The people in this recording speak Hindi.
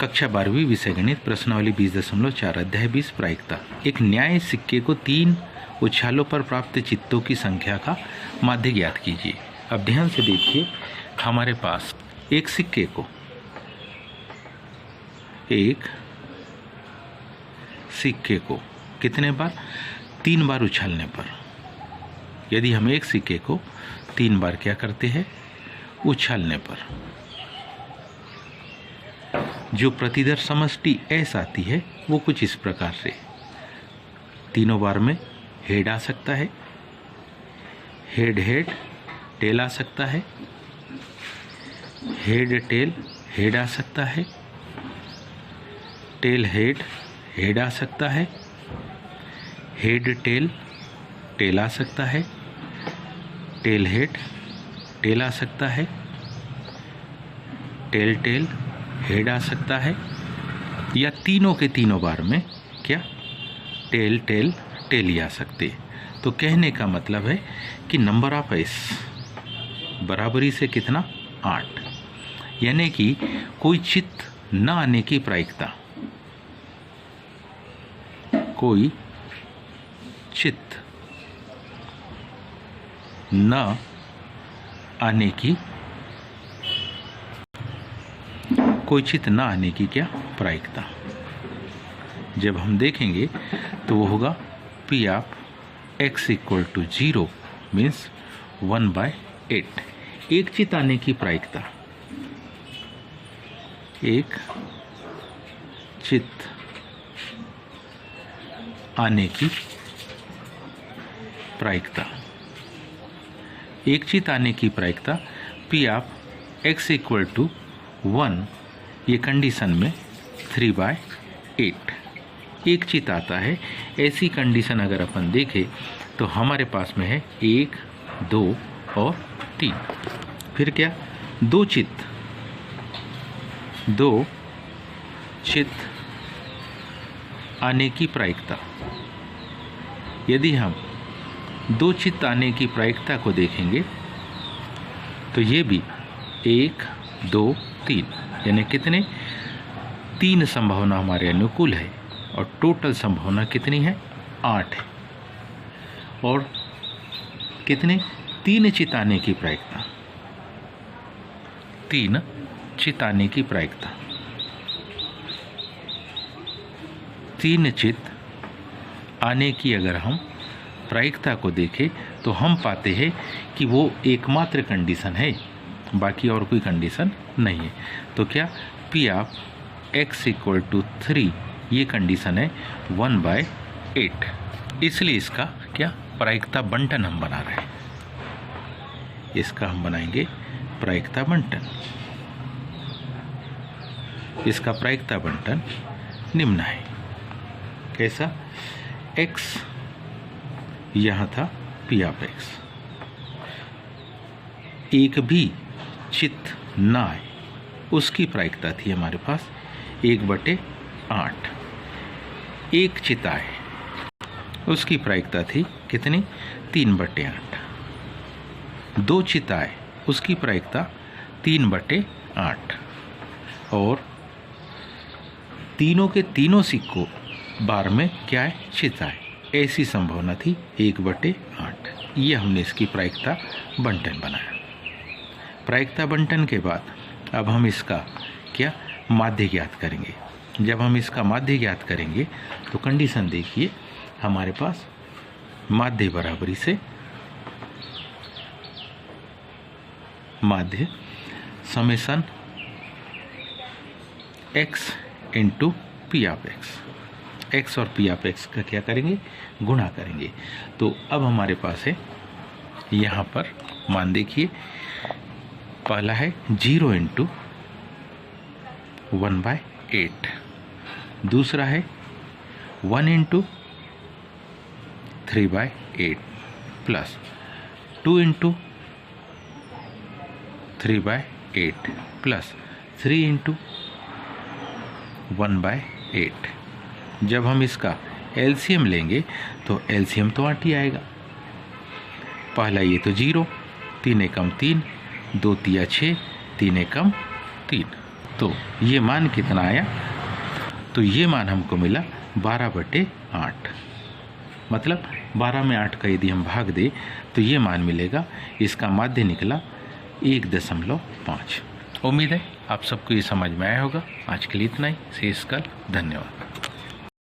कक्षा 12वीं विषय गणित प्रश्नावली 20.4 अध्याय 20 प्रायिकता। एक न्याय सिक्के को 3 उछालों पर प्राप्त चित्तों की संख्या का माध्य ज्ञात कीजिए। अब ध्यान से देखिए, हमारे पास एक सिक्के को कितने बार, 3 बार उछालने पर, यदि हम एक सिक्के को 3 बार क्या करते हैं, उछालने पर, जो प्रतिदर समष्टि S आती है वो कुछ इस प्रकार से, तीनों बार में हेड आ सकता है, हेड हेड टेल आ सकता है, हेड टेल हेड आ सकता है, टेल हेड हेड आ सकता है, हेड टेल टेल आ सकता है, टेल हेड टेल आ सकता है, टेल टेल हेड आ सकता है, या तीनों के तीनों बार में क्या टेल टेल टेल ही आ सकते। तो कहने का मतलब है कि नंबर ऑफ S बराबरी से कितना, 8, यानी कि कोई चित्त न आने की प्रायिकता, कोई चित्त न आने की, कोई चित्त न आने की क्या प्रायिकता। जब हम देखेंगे तो वो होगा P of x equal to 0 means 1/8। एक चित्त आने की प्रायिकता, एक चित्त आने की प्रायिकता, एक चित्त आने की प्रायिकता P of x equal to 1, ये कंडीशन में 3/8 एक चित्त आता है। ऐसी कंडीशन अगर अपन देखें तो हमारे पास में है 1, 2 और 3। फिर क्या, दो चित्त आने की प्रायिकता। यदि हम दो चित्त आने की प्रायिकता को देखेंगे तो ये भी 1, 2, 3, यानी कितने, 3 संभावना हमारे अनुकूल है और टोटल संभावना कितनी है, 8 है। और कितने, 3 चित्त आने की प्रायिकता, 3 चित्त आने की प्रायिकता, 3 चित्त आने की अगर हम प्रायिकता को देखें तो हम पाते हैं कि वो एकमात्र कंडीशन है, बाकी और कोई कंडीशन नहीं है। तो क्या, P of x equal to 3, ये कंडीशन है 1/8। इसलिए इसका क्या प्रायिकता बंटन हम बना रहे हैं, इसका हम बनाएंगे प्रायिकता बंटन। इसका प्रायिकता बंटन निम्न है, कैसा, x यहाँ था P ऑफ x, एक भी चित्त न आए उसकी प्रायिकता थी हमारे पास 1/8। एक चित्त आए उसकी प्रायिकता थी कितनी, 3/8। दो चित्त आए उसकी प्रायिकता 3/8। और तीनों के तीनों सिक्कों बार में क्या है, चित्त आए, ऐसी संभावना थी 1/8। ये हमने इसकी प्रायिकता बंटन बनाया। प्रायिकता बंटन के बाद अब हम इसका क्या माध्य ज्ञात करेंगे। जब हम इसका माध्य ज्ञात करेंगे तो कंडीशन देखिए, हमारे पास माध्य बराबरी से माध्य summation x into P of x और P ऑफ x का क्या करेंगे, गुणा करेंगे। तो अब हमारे पास है, यहाँ पर मान देखिए, पहला है 0 इंटू 1/8, दूसरा है 1 into 3/8 plus 2 into 3/8 plus 3 into 1/8। जब हम इसका एलसीएम लेंगे तो एलसीएम तो 8 ही आएगा। पहला ये तो 0, 3 एकम 3, 2 तिया 6, 3 एकम 3। तो ये मान कितना आया, तो ये मान हमको मिला 12/8। मतलब 12 में 8 का यदि हम भाग दें तो ये मान मिलेगा। इसका माध्य निकला 1.5। उम्मीद है आप सबको ये समझ में आया होगा। आज के लिए इतना ही। शेष कल। धन्यवाद।